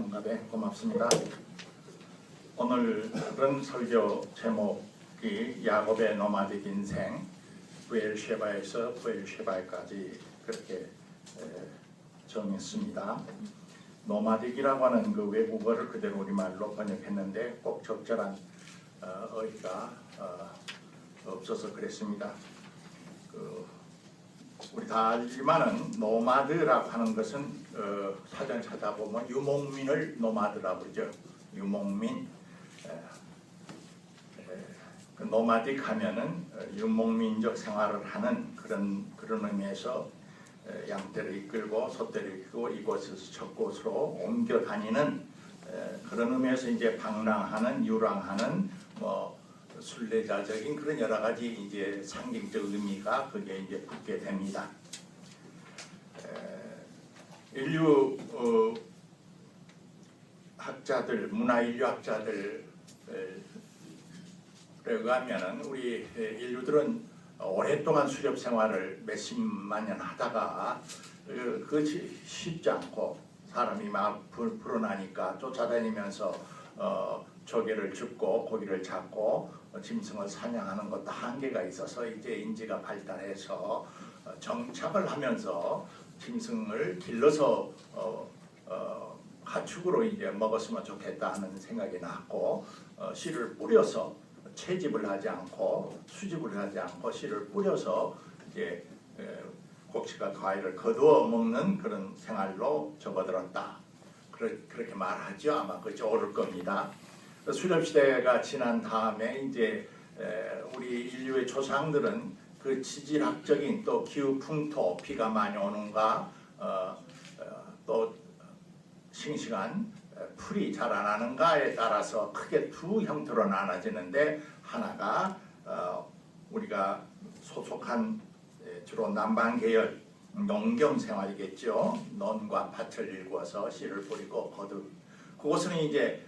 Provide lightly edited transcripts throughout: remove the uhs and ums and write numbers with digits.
참가에 고맙습니다. 오늘은 설교 제목이 야곱의 노마딕 인생, 부엘셰바에서 부엘셰바까지 그렇게 정했습니다. 노마딕이라고 하는 그 외국어를 그대로 우리말로 번역했는데 꼭 적절한 어휘가 없어서 그랬습니다. 우리 다 알지만은 노마드라고 하는 것은 사전을 찾아보면 유목민을 노마드라고 그러죠. 유목민. 노마딕 하면은 유목민적 생활을 하는 그런 의미에서 양떼를 이끌고 소떼를 이끌고 이곳에서 저곳으로 옮겨 다니는 그런 의미에서 이제 방랑하는, 유랑하는 순례자적인 그런 여러 가지 이제 상징적 의미가 거기에 이제 붙게 됩니다. 인류 학자들, 문화 인류학자들에 의하면은 우리 인류들은 오랫동안 수렵 생활을 몇십만 년 하다가 그것이 쉽지 않고 사람이 막 불어나니까 쫓아다니면서 조개를 줍고 고기를 잡고 짐승을 사냥하는 것도 한계가 있어서 이제 인지가 발달해서 정착을 하면서 짐승을 길러서 가축으로 이제 먹었으면 좋겠다 하는 생각이 났고 씨를 뿌려서 채집을 하지 않고 수집을 하지 않고 씨를 뿌려서 이제 곡식과 과일을 거두어 먹는 그런 생활로 접어들었다. 그렇게 말하죠. 아마 그것이 옳을 겁니다. 수렵시대가 지난 다음에 이제 우리 인류의 조상들은 그 지질학적인 또 기후 풍토, 비가 많이 오는가 또 싱싱한 풀이 자라나는가에 따라서 크게 두 형태로 나눠지는데 하나가 우리가 소속한 주로 남방 계열 농경 생활이겠죠. 논과 밭을 일구어서 씨를 뿌리고 그곳은 이제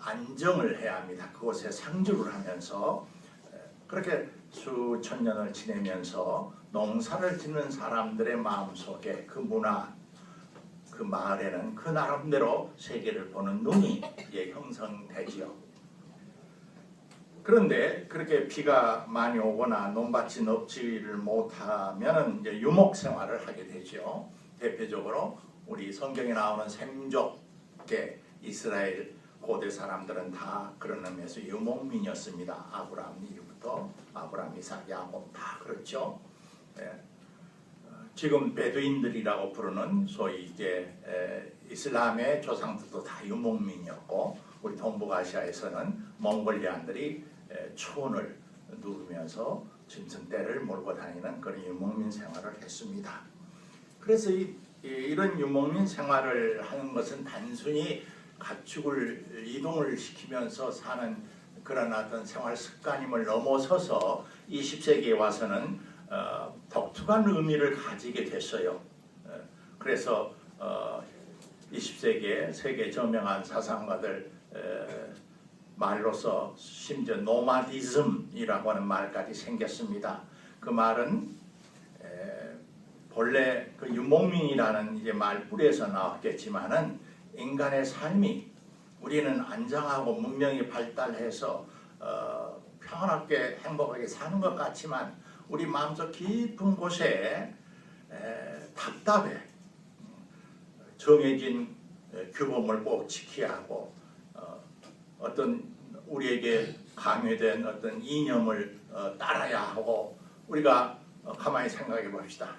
안정을 해야 합니다. 그곳에 상주를 하면서 그렇게 수천 년을 지내면서 농사를 짓는 사람들의 마음속에 그 문화, 그 마을에는 그 나름대로 세계를 보는 눈이 형성되지요. 그런데 그렇게 비가 많이 오거나 논밭이 넓지를 못하면 이제 유목 생활을 하게 되죠. 대표적으로 우리 성경에 나오는 셈족계 이스라엘 고대 사람들은 다 그런 의미에서 유목민이었습니다. 아브라함 이후부터 아브라함, 이삭, 야곱 다 그렇죠. 지금 베두인들이라고 부르는 소위 이제 이슬람의 조상들도 다 유목민이었고 우리 동북아시아에서는 몽골리안들이 초원을 누르면서 짐승떼를 몰고 다니는 그런 유목민 생활을 했습니다. 그래서 이런 유목민 생활을 하는 것은 단순히 가축을 이동을 시키면서 사는 그런 어떤 생활 습관임을 넘어서서 20세기에 와서는 독특한 의미를 가지게 됐어요. 그래서 20세기에 세계 저명한 사상가들 말로서 심지어 노마디즘이라고 하는 말까지 생겼습니다. 그 말은 본래 그 유목민이라는 이제 말뿌리에서 나왔겠지만은 인간의 삶이 우리는 안정하고 문명이 발달해서 평안하게 행복하게 사는 것 같지만 우리 마음속 깊은 곳에 답답해. 정해진 규범을 꼭 지켜야 하고 어떤 우리에게 강요된 어떤 이념을 따라야 하고 우리가 가만히 생각해 봅시다.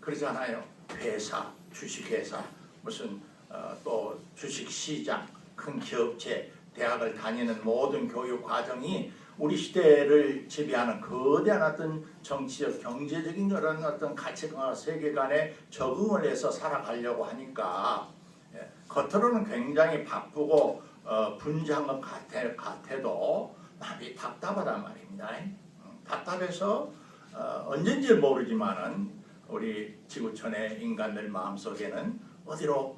그러잖아요. 회사, 주식회사, 무슨 또 주식시장, 큰 기업체, 대학을 다니는 모든 교육 과정이 우리 시대를 지배하는 거대한 어떤 정치적, 경제적인 그런 어떤 가치관과 세계관에 적응을 해서 살아가려고 하니까 겉으로는 굉장히 바쁘고 분주한 것 같아도 마음이 답답하단 말입니다. 답답해서 언젠지 모르지만은 우리 지구촌의 인간들 마음속에는 어디로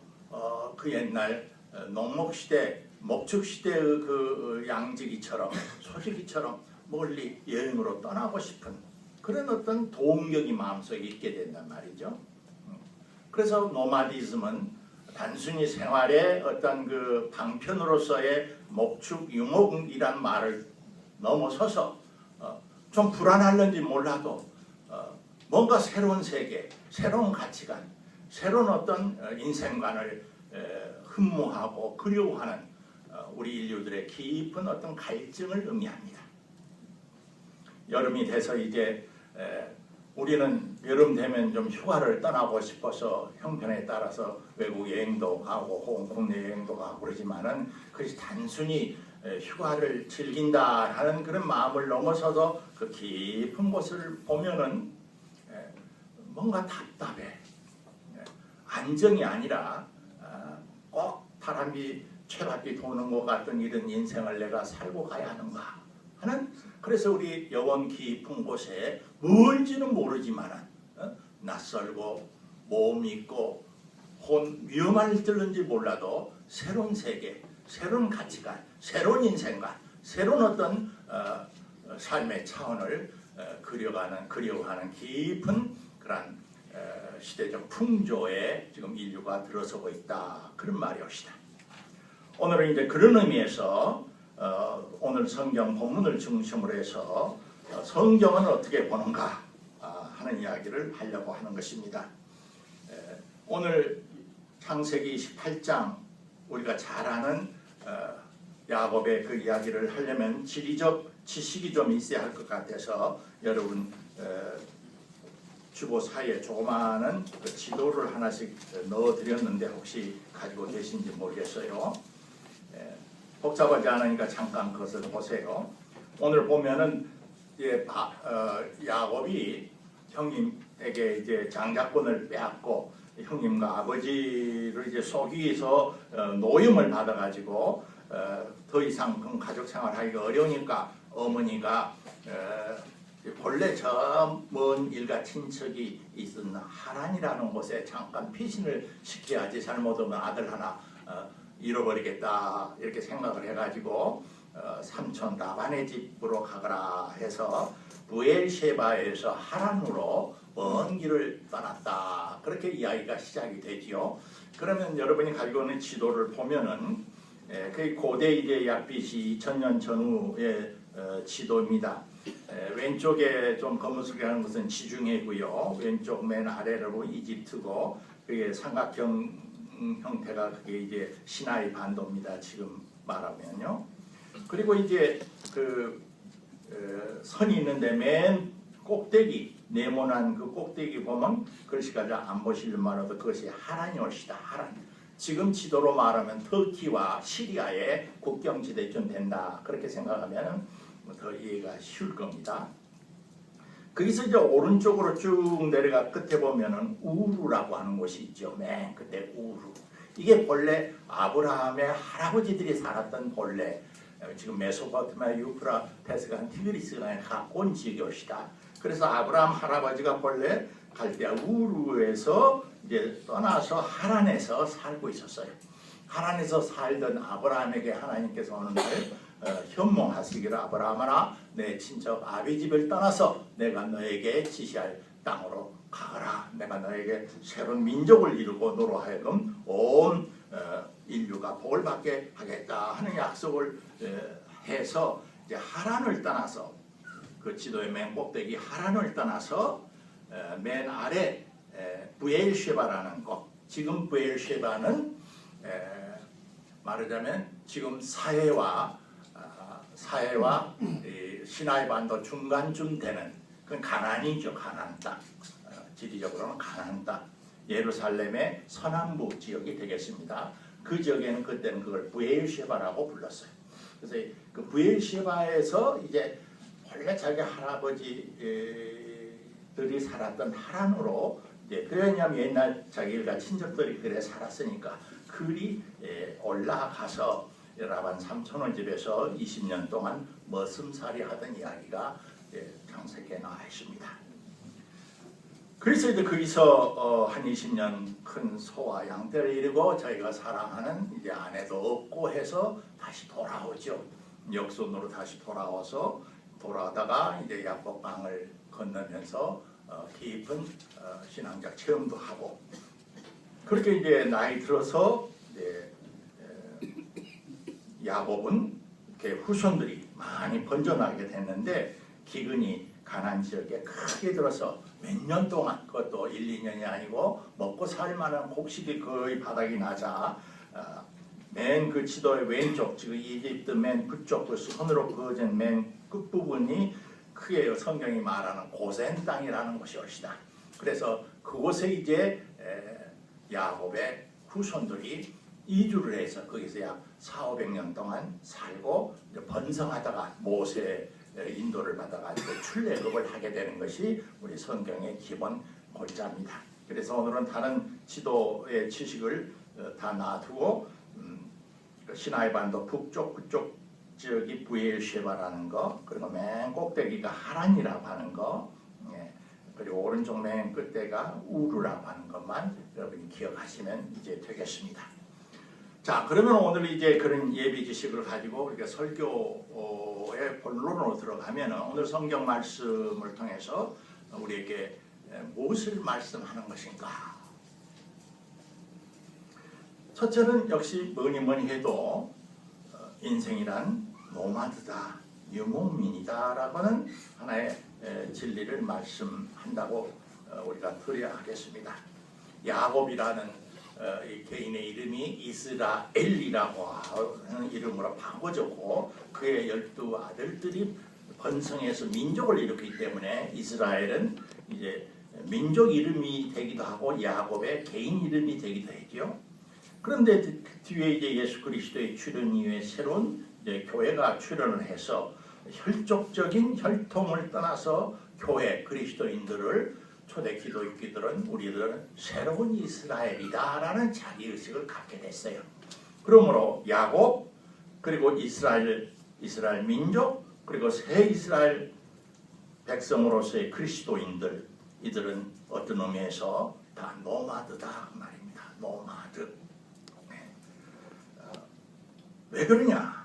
그 옛날 농목시대, 목축시대의 그 양지기처럼 소지기처럼 멀리 여행으로 떠나고 싶은 그런 어떤 동경이 마음속에 있게 된단 말이죠. 그래서 노마디즘은 단순히 생활의 어떤 그 방편으로서의 목축 유목이란 말을 넘어서서 좀 불안할는지 몰라도 뭔가 새로운 세계, 새로운 가치관, 새로운 어떤 인생관을 흠모하고 그리워하는 우리 인류들의 깊은 어떤 갈증을 의미합니다. 여름이 돼서 이제 우리는 여름 되면 좀 휴가를 떠나고 싶어서 형편에 따라서 외국 여행도 가고 혹은 국내 여행도 가고 그러지만은 그것이 단순히 휴가를 즐긴다 하는 그런 마음을 넘어서도 그 깊은 곳을 보면은 뭔가 답답해. 안정이 아니라 꼭 바람이 쇠바퀴 도는 것 같은 이런 인생을 내가 살고 가야 하는가 하는, 그래서 우리 영원 깊은 곳에 뭔지는 모르지만은 낯설고 몸 있고 위험할지 몰라도 새로운 세계, 새로운 가치관, 새로운 인생관, 새로운 어떤 삶의 차원을 그리워하는 깊은 그런 시대적 풍조에 지금 인류가 들어서고 있다, 그런 말이옵시다. 오늘은 이제 그런 의미에서 오늘 성경 본문을 중심으로 해서 성경은 어떻게 보는가 하는 이야기를 하려고 하는 것입니다. 오늘 창세기 28장 우리가 잘 아는 야곱의 그 이야기를 하려면 지리적 지식이 좀 있어야 할 것 같아서 여러분 주보 사이에 조그마한 그 지도를 하나씩 넣어드렸는데 혹시 가지고 계신지 모르겠어요. 복잡하지 않으니까 잠깐 그것을 보세요. 오늘 보면은 야곱이 형님에게 이제 장자권을 빼앗고 형님과 아버지를 이제 속이기 위해서 노임을 받아가지고 더 이상 가족 생활하기가 어려우니까 어머니가 본래 저 먼 일가 친척이 있었나 하란이라는 곳에 잠깐 피신을 시켜야지 잘못하면 아들 하나 잃어버리겠다 이렇게 생각을 해가지고 삼촌 라반의 집으로 가거라 해서 부엘셰바에서 하란으로 먼 길을 떠났다, 그렇게 이야기가 시작이 되지요. 그러면 여러분이 가지고 있는 지도를 보면은 그 고대 이제 약 BC 2000년 전후의 지도입니다. 왼쪽에 좀 검은색이 하는 것은 지중해고요. 왼쪽 맨 아래로 이집트고 그게 삼각형 형태가 그게 이제 시나이 반도입니다. 지금 말하면요. 그리고 이제 그 선이 있는데 맨 꼭대기 네모난 그 꼭대기 보면 글씨가 잘 안 보시려면 해도 그것이 하란이 올시다. 하란. 지금 지도로 말하면 터키와 시리아의 국경지대쯤 된다. 그렇게 생각하면 더 이해가 쉬울 겁니다. 거기서 이제 오른쪽으로 쭉 내려가 끝에 보면은 우루라고 하는 곳이 있죠. 맨 끝에 우루. 이게 본래 아브라함의 할아버지들이 살았던 본래 지금 메소포타미아 유프라테스가 한 티그리스강에 가까운 지역이옵시다. 그래서 아브라함 할아버지가 본래 갈대아 우루에서 이제 떠나서 하란에서 살고 있었어요. 하란에서 살던 아브라함에게 하나님께서 어느 날 현몽하시기를 아브라함아 내 친척 아비 집을 떠나서 내가 너에게 지시할 땅으로 가거라. 내가 너에게 새로운 민족을 이루고 너로 하여금 온 인류가 복을 받게 하겠다 하는 약속을 해서 이제 하란을 떠나서 그 지도의 맨 꼭대기 하란을 떠나서 맨 아래 부엘셰바라는 곳, 지금 부엘셰바는 말하자면 지금 사해와 시나이 반도 중간쯤 되는 그건 가나안이죠. 가나안 땅. 지리적으로는 가나안 땅. 예루살렘의 서남부 지역이 되겠습니다. 그 지역에는 그때는 그걸 부엘셰바라고 불렀어요. 그래서 그 부엘셰바에서 이제 원래 자기 할아버지들이 살았던 하란으로 이제 왜냐하면 옛날 자기 일가 친척들이 그래 살았으니까 그리 올라가서 라반 삼촌의 집에서 20년 동안 머슴살이 하던 이야기가 창세기에 나와 있습니다. 그래서 이제 거기서 한 20년 큰 소와 양떼를 이루고 자기가 사랑하는 이제 아내도 없고 해서 다시 돌아오죠. 역손으로 다시 돌아오다가 이제 야복강을 건너면서 깊은 신앙적 체험도 하고 그렇게 이제 나이 들어서 이제 야곱은 이렇게 후손들이 많이 번져나게 됐는데 기근이 가나안 지역에 크게 들어서 몇 년 동안 그것도 1, 2년이 아니고 먹고 살 만한 곡식이 거의 바닥이 나자 맨 그 지도의 왼쪽 지금 이집트 맨 그쪽 그 선으로 그어진 맨 끝부분이 크게 성경이 말하는 고센 땅이라는 곳이 옳시다. 그래서 그곳에 이제 야곱의 후손들이 이주를 해서 거기서 약 400~500년 동안 살고 번성하다가 모세의 인도를 받아가 출애굽을 하게 되는 것이 우리 성경의 기본 골자입니다. 그래서 오늘은 다른 지도의 지식을 다 놔두고 시나이 반도 북쪽 그쪽 지역이 부엘셰바라는 거, 그리고 맨 꼭대기가 하란이라고 하는 거, 그리고 오른쪽 맨 끝에가 우르라고 하는 것만 여러분이 기억하시면 이제 되겠습니다. 자, 그러면 오늘 이제 그런 예비 지식을 가지고 우리가 설교의 본론으로 들어가면 오늘 성경 말씀을 통해서 우리에게 무엇을 말씀하는 것인가? 첫째는 역시 뭐니 해도 인생이란 노마드다, 유목민이다라고는 하나의 진리를 말씀한다고 우리가 들어야 하겠습니다. 야곱이라는 이 개인의 이름이 이스라엘이라고 하는 이름으로 바꿔졌고 그의 12 아들들이 번성해서 민족을 일으키기 때문에 이스라엘은 이제 민족 이름이 되기도 하고 야곱의 개인 이름이 되기도 했죠. 그런데 뒤에 이제 예수 그리스도의 출현 이후에 새로운 이제 교회가 출현을 해서 혈족적인 혈통을 떠나서 교회 그리스도인들을 초대 기독교인들은 우리들은 새로운 이스라엘이다라는 자기의식을 갖게 됐어요. 그러므로 야곱 그리고 이스라엘 민족 그리고 새 이스라엘 백성으로서의 그리스도인들 이들은 어떤 의미에서 다 노마드다 말입니다. 노마드. 왜 그러냐?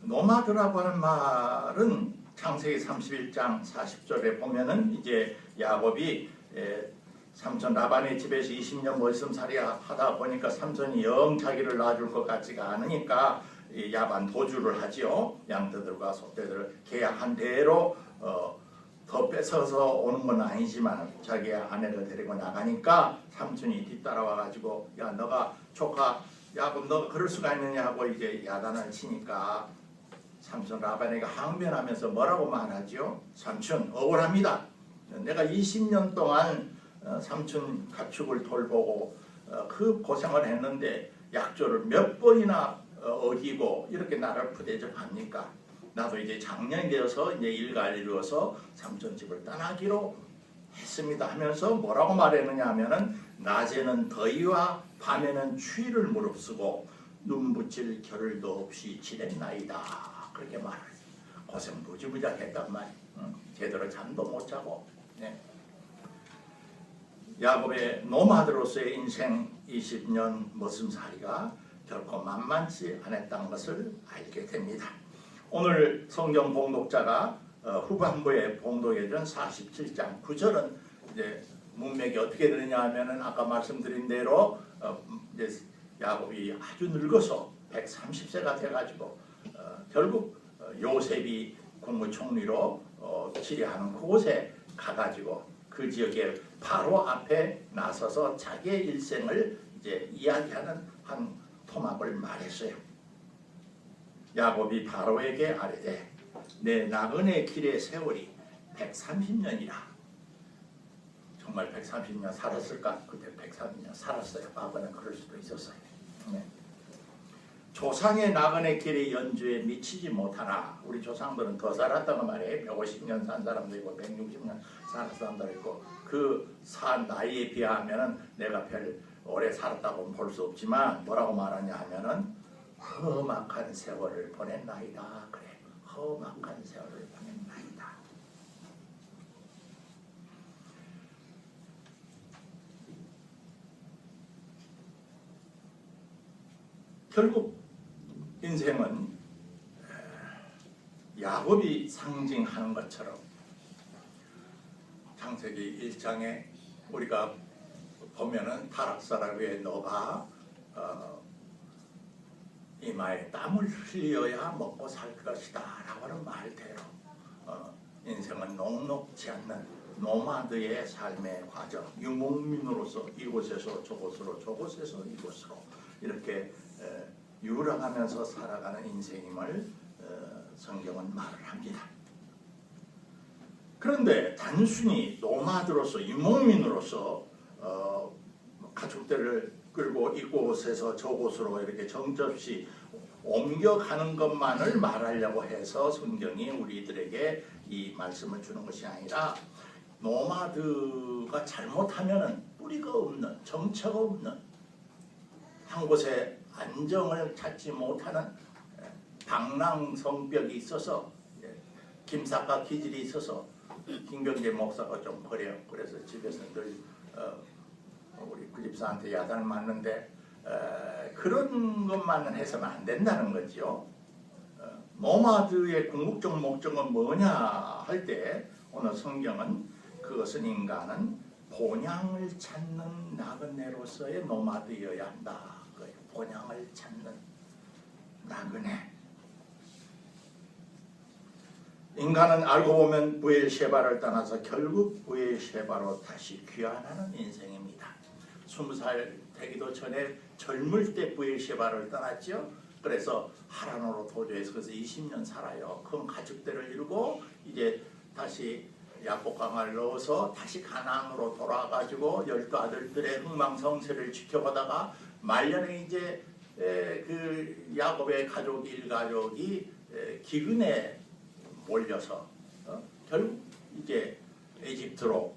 노마드라고 하는 말은 창세기 31장 40절에 보면은 이제 야곱이 삼촌 라반의 집에서 20년 머슴살이 하다 보니까 삼손이 영 자기를 놔줄 것 같지가 않으니까 야반 도주를 하지요. 양떼들과 소떼들을 계약한 대로 더 뺏어서 오는 건 아니지만 자기 아내를 데리고 나가니까 삼촌이 뒤따라와 가지고 야 너가 조카 야곱 너 그럴 수가 있느냐고 이제 야단을 치니까 삼촌 라반에게 항변하면서 뭐라고 말하지요? 삼촌 억울합니다. 내가 20년 동안 삼촌 가축을 돌보고 그 고생을 했는데 약조를 몇 번이나 어기고 이렇게 나를 부대접합니까? 나도 이제 작년이 되어서 이제 일가를 이루어서 삼촌 집을 떠나기로 했습니다 하면서 뭐라고 말했느냐 하면은 낮에는 더위와 밤에는 추위를 무릅쓰고 눈 붙일 겨를도 없이 지냈나이다 그렇게 말했어요. 고생 무지무지하게 했단 말이에요. 제대로 잠도 못 자고. 네. 야곱의 노마드로서의 인생 20년 머슴살이가 결코 만만치 않았다는 것을 알게 됩니다. 오늘 성경 봉독자가 후반부에 봉독해준 47장 9절은 이제 문맥이 어떻게 되느냐 하면은 아까 말씀드린 대로 이제 야곱이 아주 늙어서 130세가 돼가지고 결국 요셉이 국무총리로 지휘하는 그곳에 가가지고 그 지역의 바로 앞에 나서서 자기의 일생을 이제 이야기하는 한 토막을 말했어요. 야곱이 바로에게 아뢰되 내 나그네 길의 세월이 130년이라. 정말 130년 살았을까? 그때 130년 살았어요. 과거는 그럴 수도 있었어요. 네. 조상의 나그네 길의 연주에 미치지 못하나 우리 조상들은 더 살았다고 말해요. 150년 산 사람도 있고 160년 산 사람도 있고 그 산 나이에 비하면 내가 별 오래 살았다고 볼 수 없지만 뭐라고 말하냐 하면은 험악한 세월을 보냈나이다. 그래. 험악한 세월을 보냈나이다. 결국 인생은 야곱이 상징하는 것처럼 창세기 1장에 우리가 보면은 타락사라 위에 너가 이마에 땀을 흘려야 먹고 살 것이다 라고 하는 말대로 인생은 녹록지 않는 노마드의 삶의 과정, 유목민으로서 이곳에서 저곳으로 저곳에서 이곳으로 이렇게 유랑하면서 살아가는 인생임을 성경은 말을 합니다. 그런데 단순히 노마드로서 유목민으로서 가축들을 끌고 이곳에서 저곳으로 이렇게 정접시 옮겨가는 것만을 말하려고 해서 성경이 우리들에게 이 말씀을 주는 것이 아니라 노마드가 잘못하면은 뿌리가 없는, 정체가 없는, 한 곳에 안정을 찾지 못하는 방랑성벽이 있어서, 김사과 기질이 있어서 김경재 목사가 좀 그래요. 그래서 집에서 늘 우리 그 집사한테 야단을 맞는데 그런 것만은 해서는 안 된다는 거죠. 노마드의 궁극적 목적은 뭐냐 할 때 오늘 성경은 그것은 인간은 본향을 찾는 나그네로서의 노마드여야 한다. 본향을 찾는 나그네. 인간은 알고 보면 부엘셰바를 떠나서 결국 부엘셰바로 다시 귀환하는 인생입니다. 20살 되기도 전에 젊을 때 부엘셰바를 떠났죠. 그래서 하란으로 도주해서 그래서 20년 살아요. 그럼 가축들을 이루고 이제 다시 야복강을 넣어서 다시 가나안으로 돌아가지고 12 아들들의 흥망성쇠를 지켜보다가 말년에 이제 그 야곱의 가족 일가족이 기근에 몰려서 결국 이제 에집트로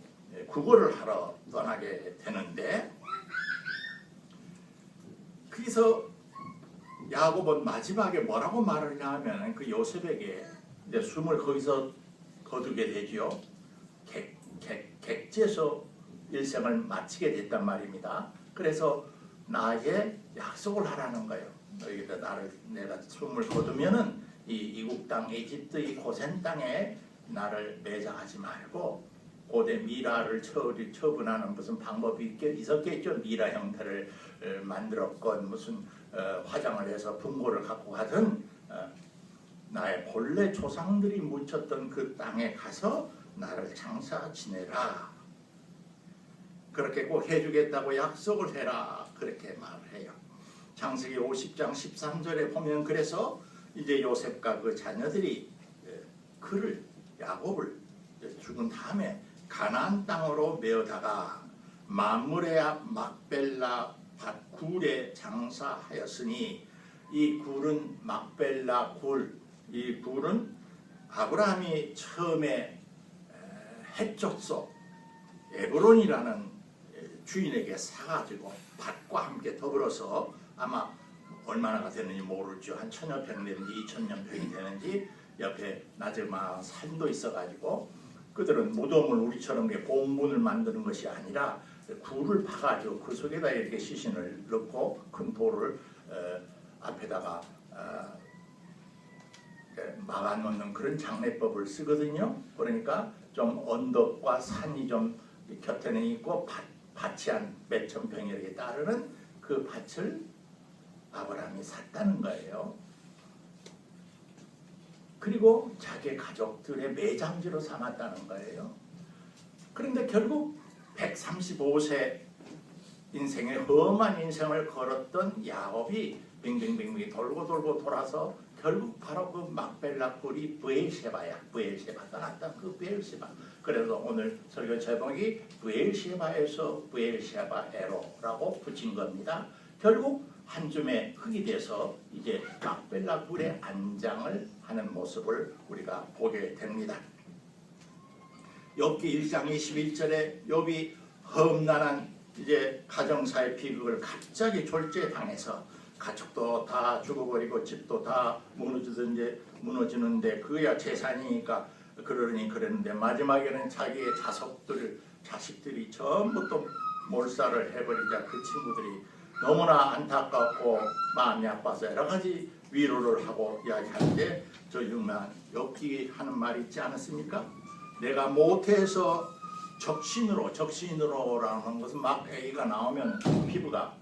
구걸을 하러 떠나게 되는데, 그래서 야곱은 마지막에 뭐라고 말을 하냐면 그 요셉에게 이제 숨을 거기서 거두게 되지요. 객지에서 일생을 마치게 됐단 말입니다. 그래서 나에게 약속을 하라는 거예요. 너희들 내가 숨을 거두면은 이 이국 땅 에집트 이 고센 땅에 나를 매장하지 말고 고대 미라를 처분하는 무슨 방법이 있었겠죠. 미라 형태를 만들었건 무슨 화장을 해서 분고를 갖고 가든 나의 본래 조상들이 묻혔던 그 땅에 가서 나를 장사 지내라. 그렇게 꼭 해주겠다고 약속을 해라. 그렇게 말을 해요. 창세기 50장 13절에 보면 그래서 이제 요셉과 그 자녀들이 그를 야곱을 죽은 다음에 가나안 땅으로 메어다가 마므레 앞 막벨라 밭 굴에 장사하였으니, 이 굴은 막벨라 굴, 이 굴은 아브라함이 처음에 헷족속 에브론이라는 주인에게 사가지고 밭과 함께 더불어서 아마 얼마나 되는지 모르죠. 한 1000여 평 되는지 2000여 평이 되는지 옆에 나즈마 산도 있어가지고 그들은 무덤을 우리처럼 공문을 만드는 것이 아니라 굴을 파가지고 그 속에다 이렇게 시신을 넣고 큰 돌을 앞에다가 막아놓는 그런 장례법을 쓰거든요. 그러니까 좀 언덕과 산이 좀 곁에는 있고 밭이 한 몇천 평이 이렇게 따르는 그 밭을 아브라함이 샀다는 거예요. 그리고 자기 가족들의 매장지로 삼았다는 거예요. 그런데 결국 135세 인생의 험한 인생을 걸었던 야곱이 빙빙빙빙 돌고 돌아서 결국 바로 그 막벨라 굴이 브엘셰바야. 브엘셰바 떠났던 그 브엘셰바. 그래서 오늘 설교 제목이 브엘셰바에서 브엘셰바에로라고 붙인 겁니다. 결국 한 줌의 흙이 돼서 이제 막벨라 굴에 안장을 하는 모습을 우리가 보게 됩니다. 욥기 1장 21절에 욥이 험난한 이제 가정사의 비극을 갑자기 졸제당해서 가축도 다 죽어버리고 집도 다 무너지는데 그야 재산이니까 그러는데 마지막에는 자기의 자식들이 전부 또 몰살을 해버리자 그 친구들이 너무나 안타깝고 마음이 아파서 여러 가지 위로를 하고 이야기하는데 저 유명한 욥기 하는 말이 있지 않았습니까? 내가 모태에서 적신으로라는 것은 막 애기가 나오면 피부가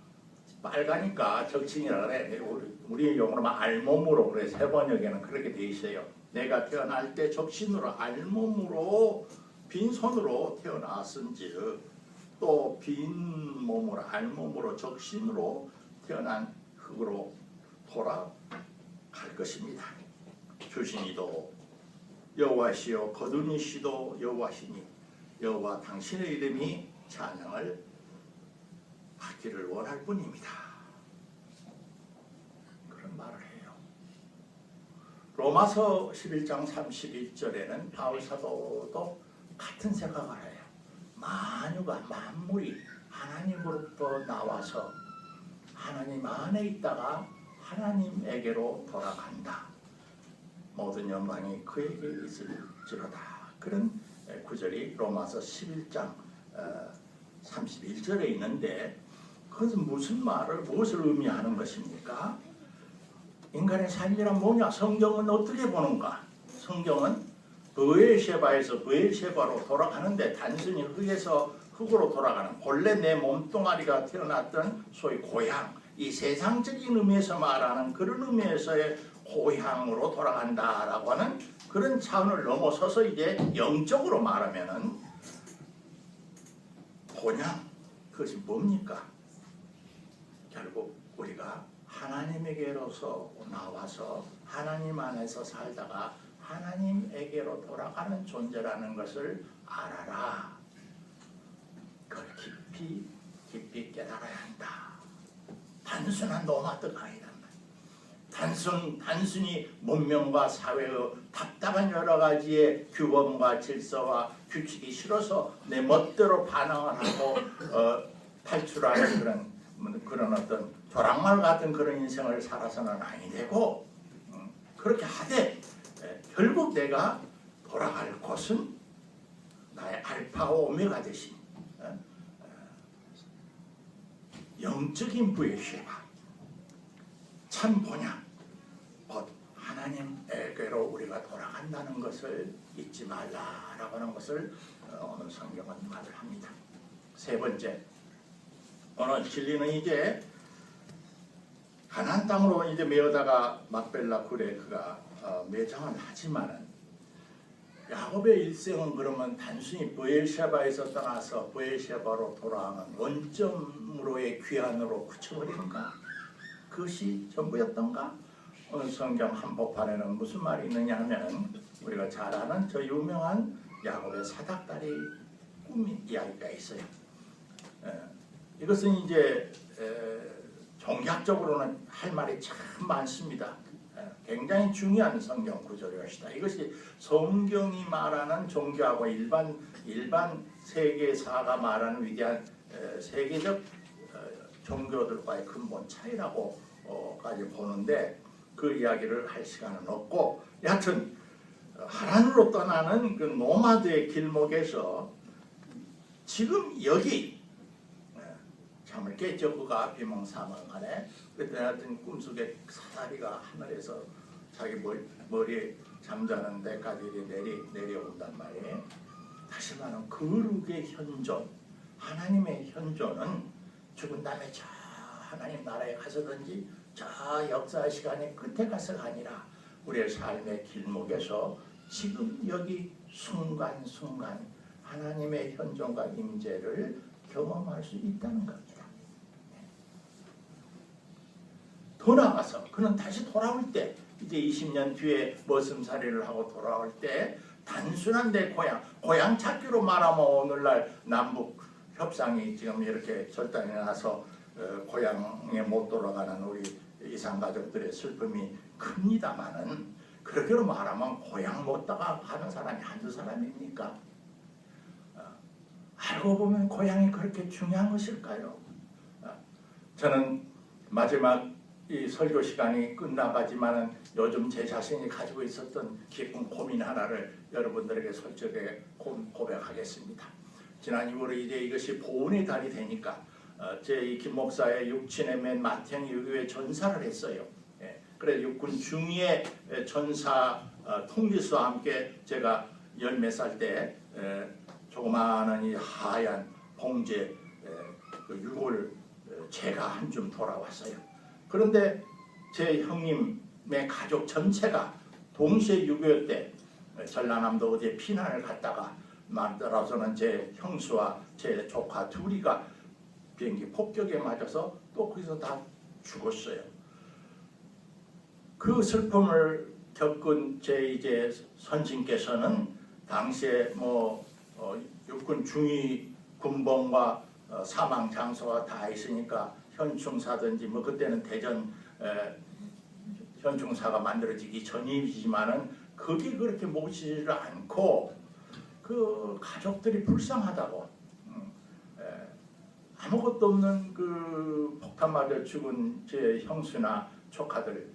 빨가니까 적신이라 그래. 우리 용어로 막 알몸으로 그래. 세번역에는 그렇게 돼 있어요. 내가 태어날 때 적신으로 알몸으로 빈손으로 태어났은즉 또 빈몸으로 알몸으로 적신으로 태어난 흙으로 돌아갈 것입니다. 주신이도 여호와시요 거두니시도 여호와시니 여호와 당신의 이름이 찬양을 받기를 원할 뿐입니다. 그런 말을 해요. 로마서 11장 31절에는 바울 사도도 같은 생각을 해요. 만물이 하나님으로부터 나와서 하나님 안에 있다가 하나님에게로 돌아간다. 모든 영광이 그에게 있을지로다. 그런 구절이 로마서 11장 31절에 있는데 그것은 무엇을 의미하는 것입니까? 인간의 삶이란 뭐냐? 성경은 어떻게 보는가? 성경은 브엘셰바에서 브엘셰바로 돌아가는데 단순히 흙에서 흙으로 돌아가는 본래 내 몸뚱아리가 태어났던 소위 고향, 이 세상적인 의미에서 말하는 그런 의미에서의 고향으로 돌아간다라고 하는 그런 차원을 넘어서서 이제 영적으로 말하면은 본향, 그것이 뭡니까? 결국 우리가 하나님에게로서 나와서 하나님 안에서 살다가 하나님에게로 돌아가는 존재라는 것을 알아라. 그걸 깊이 깨달아야 한다. 단순한 노마드가 아니란 말이야. 단순히 문명과 사회의 답답한 여러 가지의 규범과 질서와 규칙이 싫어서 내 멋대로 반응을 하고 탈출하는 그런 어떤 조랑말 같은 그런 인생을 살아서는 아니 되고 그렇게 하되 결국 내가 돌아갈 곳은 나의 알파와 오메가 되신 영적인 브엘셰바 참 본향 곧 하나님에게로 우리가 돌아간다는 것을 잊지 말라라고 하는 것을 오늘 성경은 말을 합니다. 세 번째, 오늘 진리는 이제 가나안 땅으로 이제 메어다가 막벨라 굴에 그가 매장을 하지만은 야곱의 일생은 그러면 단순히 브엘셰바에서 떠나서 브엘셰바로 돌아가는 원점으로의 귀환으로 그쳐버리는가? 그것이 전부였던가? 오늘 성경 한복판에는 무슨 말이 있느냐 하면 우리가 잘 아는 저 유명한 야곱의 사닥다리 꿈 이야기가 있어요. 이것은 이제 종교학적으로는 할 말이 참 많습니다. 굉장히 중요한 성경 구절이었다. 이것이 성경이 말하는 종교하고 일반 세계사가 말하는 위대한 세계적 종교들과의 근본 차이라고까지 보는데 그 이야기를 할 시간은 없고 여하튼 하란으로 떠나는 그 노마드의 길목에서 지금 여기 잠을 깼죠. 그가 비몽사몽간에 그때 하여튼 꿈속에 사다리가 하늘에서 자기 머리에 잠자는 데까지 내려온단 말이에요. 다시 말하면 거룩의 현존, 하나님의 현존은 죽은 다음에 저 하나님 나라에 가서든지 저 역사의 시간의 끝에 가서가 아니라 우리의 삶의 길목에서 지금 여기 순간순간 하나님의 현존과 임재를 경험할 수 있다는 겁니다. 더 나아가서 그는 다시 돌아올 때 이제 20년 뒤에 머슴살이를 하고 돌아올 때 단순한 내 고향 찾기로 말하면 오늘날 남북 협상이 지금 이렇게 절단이 나서 고향에 못 돌아가는 우리 이산가족들의 슬픔이 큽니다마는 그렇게로 말하면 고향 못 가는 사람이 한두 사람입니까? 알고 보면 고향이 그렇게 중요한 것일까요? 저는 마지막 이 설교 시간이 끝나가지만은 요즘 제 자신이 가지고 있었던 깊은 고민 하나를 여러분들에게 솔직하게 고백하겠습니다. 지난 2월에 이제 이것이 보훈의 달이 되니까 제 이 김 목사의 육친의 맨 맏형 유교에 전사를 했어요. 그래서 육군 중위의 전사 통지서와 함께 제가 10몇 살 때 조그마한 이 하얀 봉제 그 유골 제가 한 줌 돌아왔어요. 그런데 제 형님의 가족 전체가 동시에 6.25 때 전라남도 어디에 피난을 갔다가 만들어서는 제 형수와 제 조카 둘이가 비행기 폭격에 맞아서 또 거기서 다 죽었어요. 그 슬픔을 겪은 제 이제 선친께서는 당시에 뭐 육군 중위 군봉과 사망 장소가 다 있으니까 현충사든지 뭐 그때는 대전 현충사가 만들어지기 전이지만은 거기 그렇게 모시지를 않고 그 가족들이 불쌍하다고 아무것도 없는 그 폭탄 맞아 죽은 제 형수나 조카들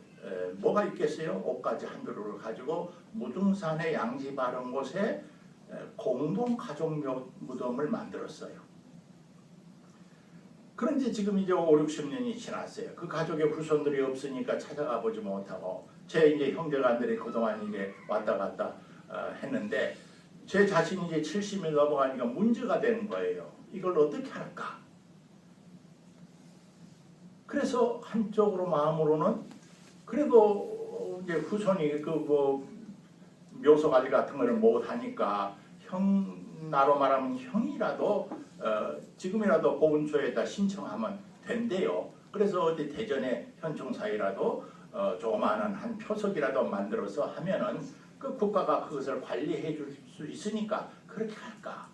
뭐가 있겠어요? 옷가지 한 그루를 가지고 무등산의 양지 바른 곳에 공동 가족 무덤을 만들었어요. 그런데 지금 이제 5, 60년이 지났어요. 그 가족의 후손들이 없으니까 찾아가 보지 못하고 제 이제 형제간들이 그동안 이게 왔다 갔다 했는데 제 자신이 이제 70이 넘어가니까 문제가 되는 거예요. 이걸 어떻게 할까? 그래서 한쪽으로 마음으로는 그래도 이제 후손이 그 뭐 묘소 관리 같은 거를 못 하니까 나로 말하면 형이라도 지금이라도 보훈처에다 신청하면 된대요. 그래서 어디 대전에 현충사이라도 조그마한 한 표석이라도 만들어서 하면은 그 국가가 그것을 관리해 줄 수 있으니까 그렇게 할까.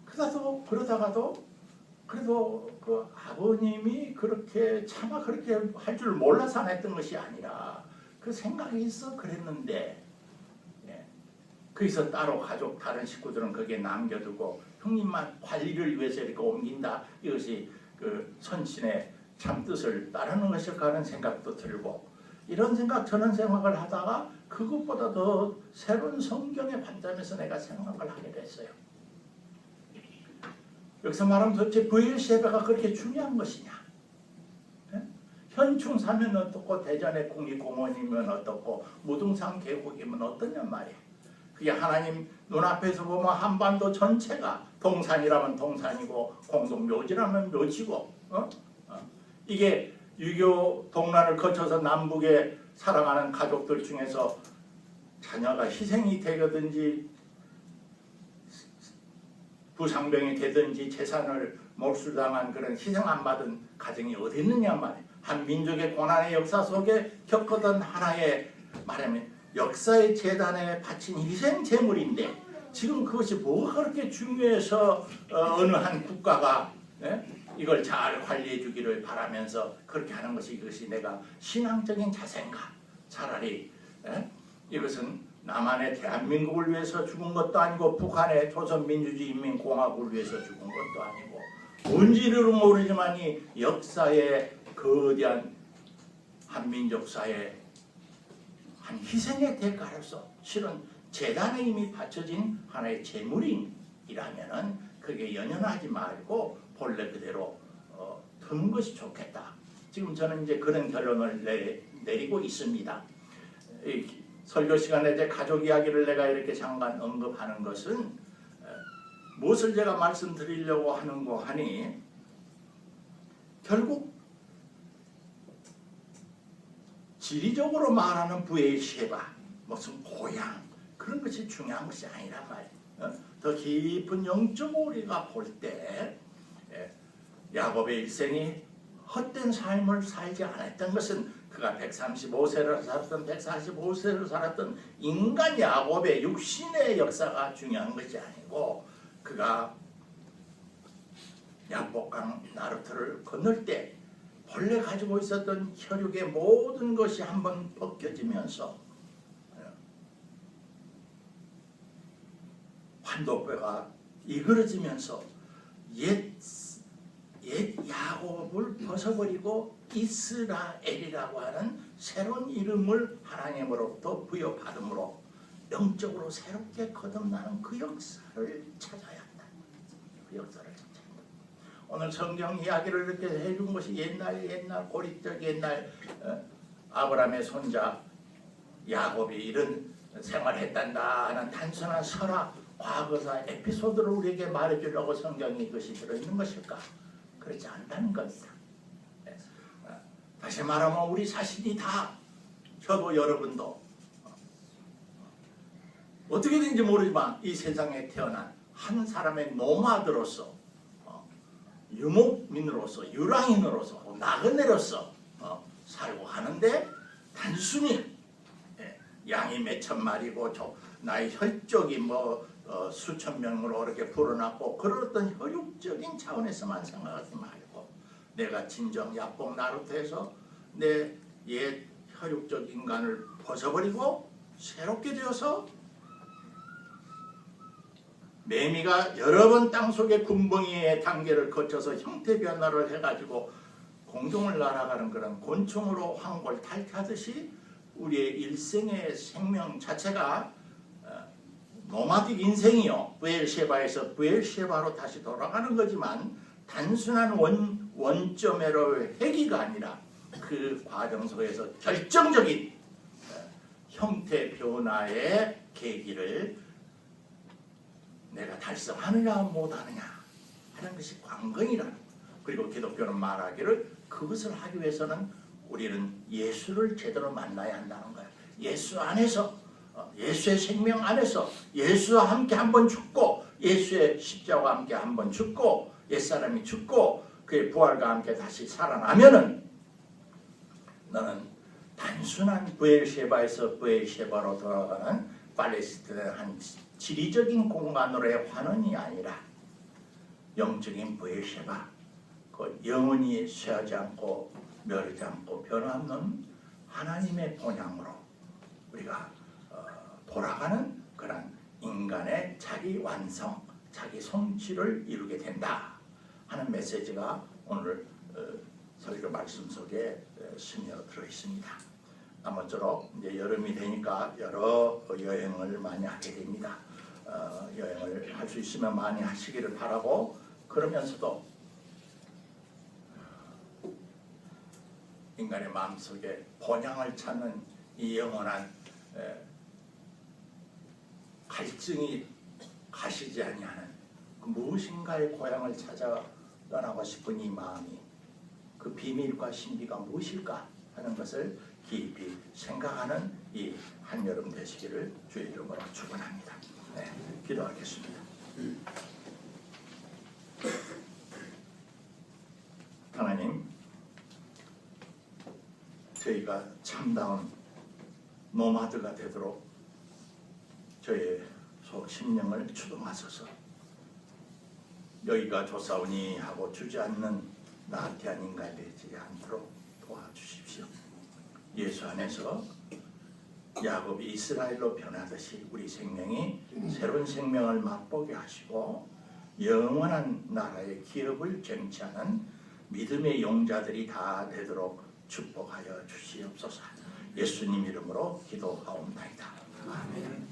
그러다가도 그래도 그 아버님이 그렇게 차마 그렇게 할 줄 몰라서 안 했던 것이 아니라 그 생각이 있어 그랬는데 거기서 따로 가족 다른 식구들은 거기에 남겨두고 형님만 관리를 위해서 이렇게 옮긴다. 이것이 그 선친의 참 뜻을 따르는 것일까 하는 생각도 들고 이런 생각 저런 생각을 하다가 그것보다 더 새로운 성경의 관점에서 내가 생각을 하게 됐어요. 여기서 말하면 도대체 부엘시 예배가 그렇게 중요한 것이냐? 현충사면 어떻고 대전의 국립공원이면 어떻고 무등산 계곡이면 어떠냐 말이야. 그게 하나님 눈앞에서 보면 한반도 전체가 동산이라면 동산이고 공동묘지라면 묘지고 이게 6.25 동란을 거쳐서 남북에 살아가는 가족들 중에서 자녀가 희생이 되든지 부상병이 되든지 재산을 몰수당한 그런 희생 안 받은 가정이 어디 있느냐 말이에요. 한 민족의 고난의 역사 속에 겪었던 하나의 말하면 역사의 재단에 바친 희생 제물인데 지금 그것이 뭐가 그렇게 중요해서 어느 한 국가가 이걸 잘 관리해 주기를 바라면서 그렇게 하는 것이 이것이 내가 신앙적인 자세인가? 차라리 이것은 남한의 대한민국을 위해서 죽은 것도 아니고 북한의 조선민주주의인민공화국을 위해서 죽은 것도 아니고 뭔지를 모르지만 이 역사의 거대한 한민족사의 한 희생의 대가로서 실은 재단에 이미 바쳐진 하나의 재물이라면은 그게 연연하지 말고 본래 그대로 두는 것이 좋겠다. 지금 저는 이제 그런 결론을 내리고 있습니다. 설교 시간에 이제 가족 이야기를 내가 이렇게 잠깐 언급하는 것은 무엇을 제가 말씀드리려고 하는고 하니 결국 지리적으로 말하는 부엘시바 무슨 고향 그런 것이 중요한 것이 아니란 말이에요. 더 깊은 영적으로 우리가 볼 때 야곱의 일생이 헛된 삶을 살지 않았던 것은 그가 135세를 살았던 145세를 살았던 인간 야곱의 육신의 역사가 중요한 것이 아니고 그가 야복강 나루터를 건널 때 본래 가지고 있었던 혈육의 모든 것이 한번 벗겨지면서 환도뼈가 이그러지면서 옛 야곱을 벗어버리고 이스라엘이라고 하는 새로운 이름을 하나님으로부터 부여받음으로 영적으로 새롭게 거듭나는 그 역사를 찾아야 한다. 그 역사를 찾아야 한다. 오늘 성경 이야기를 이렇게 해준 것이 옛날 고립적 옛날 아브라함의 손자 야곱이 이런 생활을 했단다 하는 단순한 설화 과거사 에피소드를 우리에게 말해주려고 성경이 이것이 들어있는 것일까? 그렇지 않다는 겁니다. 다시 말하면 우리 자신이 다, 저도 여러분도 어떻게든지 모르지만 이 세상에 태어난 한 사람의 노마드로서, 유목민으로서, 유랑인으로서, 나그네로서 살고 하는데, 단순히 양이 몇천 마리고 나의 혈족이 수천 명으로 이렇게 불어났고 그런 어떤 혈육적인 차원에서만 생각하지 말고, 내가 진정 야뽕 나루토에서 내 옛 혈육적 인간을 벗어버리고 새롭게 되어서, 매미가 여러 번 땅속의 군벙이의 단계를 거쳐서 형태 변화를 해가지고 공중을 날아가는 그런 곤충으로 황골 탈퇴하듯이 우리의 일생의 생명 자체가 노마딕 인생이요, 부엘셰바에서 부엘셰바로 다시 돌아가는 거지만, 단순한 원점으로의 회귀가 아니라 그 과정 속에서 결정적인 형태 변화의 계기를 내가 달성하느냐 못하느냐 하는 것이 관건이라는 거예요. 그리고 기독교는 말하기를 그것을 하기 위해서는 우리는 예수를 제대로 만나야 한다는 거예요. 예수 안에서, 예수의 생명 안에서 예수와 함께 한번 죽고, 예수의 십자가와 함께 한번 죽고, 옛사람이 죽고 그의 부활과 함께 다시 살아나면은 너는 단순한 부엘셰바에서 부엘셰바로 돌아가는 팔레스타인의 한 지리적인 공간으로의 환원이 아니라 영적인 부엘셰바, 그 영원히 쇠하지 않고 멸하지 않고 변함없는 하나님의 본향으로 우리가 돌아가는 그런 인간의 자기 완성, 자기 성취를 이루게 된다 하는 메시지가 오늘 설교 말씀 속에 스며 들어 있습니다. 아무쪼록 이제 여름이 되니까 여러 여행을 많이 하게 됩니다. 여행을 할 수 있으면 많이 하시기를 바라고, 그러면서도 인간의 마음속에 본향을 찾는 이 영원한 갈증이 가시지 아니하는 그 무엇인가의 고향을 찾아 떠나고 싶은 이 마음이, 그 비밀과 신비가 무엇일까 하는 것을 깊이 생각하는 이 한여름 되시기를 주의 이름으로 축원합니다. 네, 기도하겠습니다. 하나님, 저희가 참다운 노마드가 되도록 저의 속 심령을 추동하소서. 여기가 조사오니 하고 주저앉는 나태한 인간이 되지 않도록 도와주십시오. 예수 안에서 야곱이 이스라엘로 변하듯이 우리 생명이 새로운 생명을 맛보게 하시고 영원한 나라의 기업을 쟁취하는 믿음의 용자들이 다 되도록 축복하여 주시옵소서. 예수님 이름으로 기도하옵나이다. 아멘.